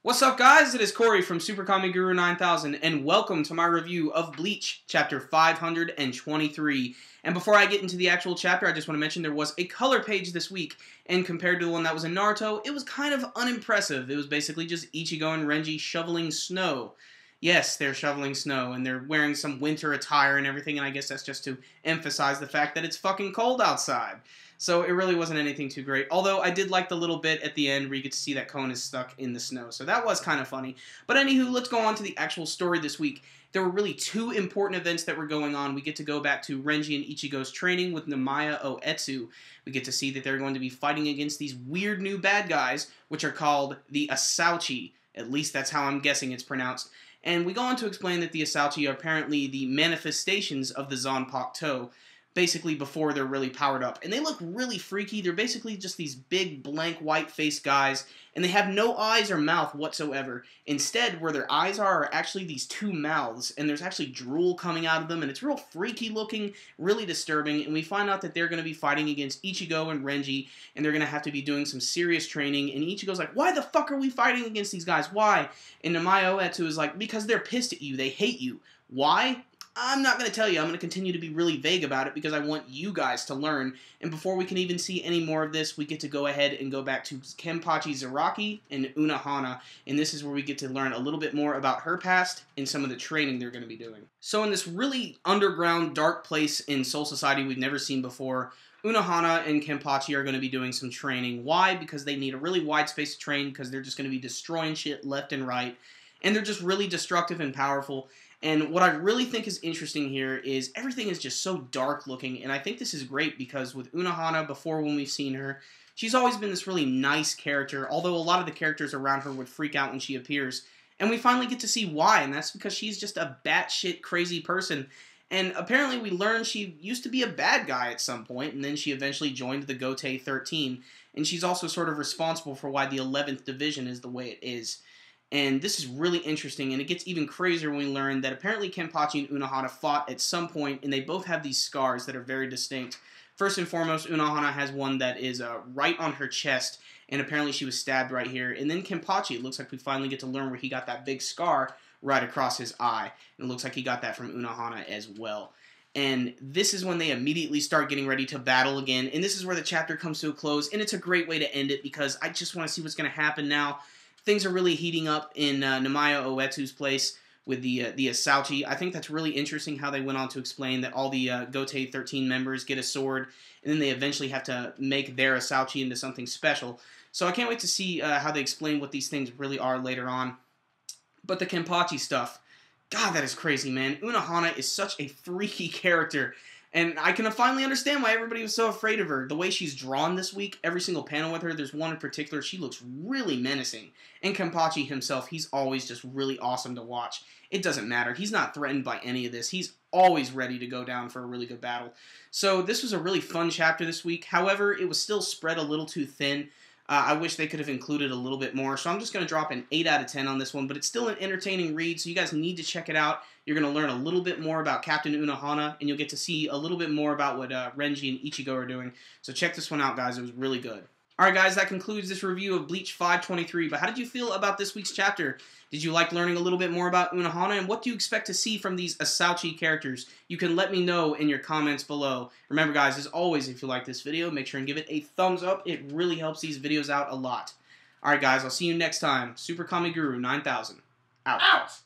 What's up, guys? It is Corey from SuperKamiGuru9000, and welcome to my review of Bleach, Chapter 523. And before I get into the actual chapter, I just want to mention there was a color page this week, and compared to the one that was in Naruto, it was kind of unimpressive. It was basically just Ichigo and Renji shoveling snow. Yes, they're shoveling snow, and they're wearing some winter attire and everything, and I guess that's just to emphasize the fact that it's fucking cold outside. So it really wasn't anything too great. Although I did like the little bit at the end where you get to see that Kon is stuck in the snow. So that was kind of funny. But anywho, let's go on to the actual story this week. There were really two important events that were going on. We get to go back to Renji and Ichigo's training with Namaya Oetsu. We get to see that they're going to be fighting against these weird new bad guys, which are called the Asauchi. At least that's how I'm guessing it's pronounced. And we go on to explain that the Asauchi are apparently the manifestations of the Zanpakuto, basically before they're really powered up. And they look really freaky. They're basically just these big, blank, white-faced guys, and they have no eyes or mouth whatsoever. Instead, where their eyes are actually these two mouths, and there's actually drool coming out of them, and it's real freaky looking, really disturbing, and we find out that they're going to be fighting against Ichigo and Renji, and they're going to have to be doing some serious training, and Ichigo's like, why the fuck are we fighting against these guys? Why? And Namaya Oetsu is like, because they're pissed at you. They hate you. Why? I'm not going to tell you. I'm going to continue to be really vague about it because I want you guys to learn. And before we can even see any more of this, we get to go ahead and go back to Kenpachi Zaraki and Unohana. And this is where we get to learn a little bit more about her past and some of the training they're going to be doing. So in this really underground, dark place in Soul Society we've never seen before, Unohana and Kenpachi are going to be doing some training. Why? Because they need a really wide space to train because they're just going to be destroying shit left and right. And they're just really destructive and powerful. And what I really think is interesting here is everything is just so dark looking, and I think this is great because with Unohana, before when we've seen her, she's always been this really nice character, although a lot of the characters around her would freak out when she appears. And we finally get to see why, and that's because she's just a batshit crazy person. And apparently we learned she used to be a bad guy at some point, and then she eventually joined the Gotei 13, and she's also sort of responsible for why the 11th Division is the way it is. And this is really interesting, and it gets even crazier when we learn that apparently Kenpachi and Unohana fought at some point, and they both have these scars that are very distinct. First and foremost, Unohana has one that is right on her chest, and apparently she was stabbed right here. And then Kenpachi, it looks like we finally get to learn where he got that big scar right across his eye. And it looks like he got that from Unohana as well. And this is when they immediately start getting ready to battle again, and this is where the chapter comes to a close, and it's a great way to end it because I just want to see what's going to happen now. Things are really heating up in Namaya Oetsu's place with the Asauchi. I think that's really interesting how they went on to explain that all the Gotei 13 members get a sword, and then they eventually have to make their Asauchi into something special. So I can't wait to see how they explain what these things really are later on. But the Kenpachi stuff, God, that is crazy, man. Unohana is such a freaky character. And I can finally understand why everybody was so afraid of her. The way she's drawn this week, every single panel with her, there's one in particular, she looks really menacing. And Kenpachi himself, he's always just really awesome to watch. It doesn't matter. He's not threatened by any of this. He's always ready to go down for a really good battle. So this was a really fun chapter this week. However, it was still spread a little too thin. I wish they could have included a little bit more, so I'm just going to drop an 8 out of 10 on this one, but it's still an entertaining read, so you guys need to check it out. You're going to learn a little bit more about Captain Unohana, and you'll get to see a little bit more about what Renji and Ichigo are doing. So check this one out, guys. It was really good. Alright, guys, that concludes this review of Bleach 523, but how did you feel about this week's chapter? Did you like learning a little bit more about Unohana, and what do you expect to see from these Asauchi characters? You can let me know in your comments below. Remember, guys, as always, if you like this video, make sure and give it a thumbs up. It really helps these videos out a lot. Alright, guys, I'll see you next time. SuperKamiGuru9000. Out.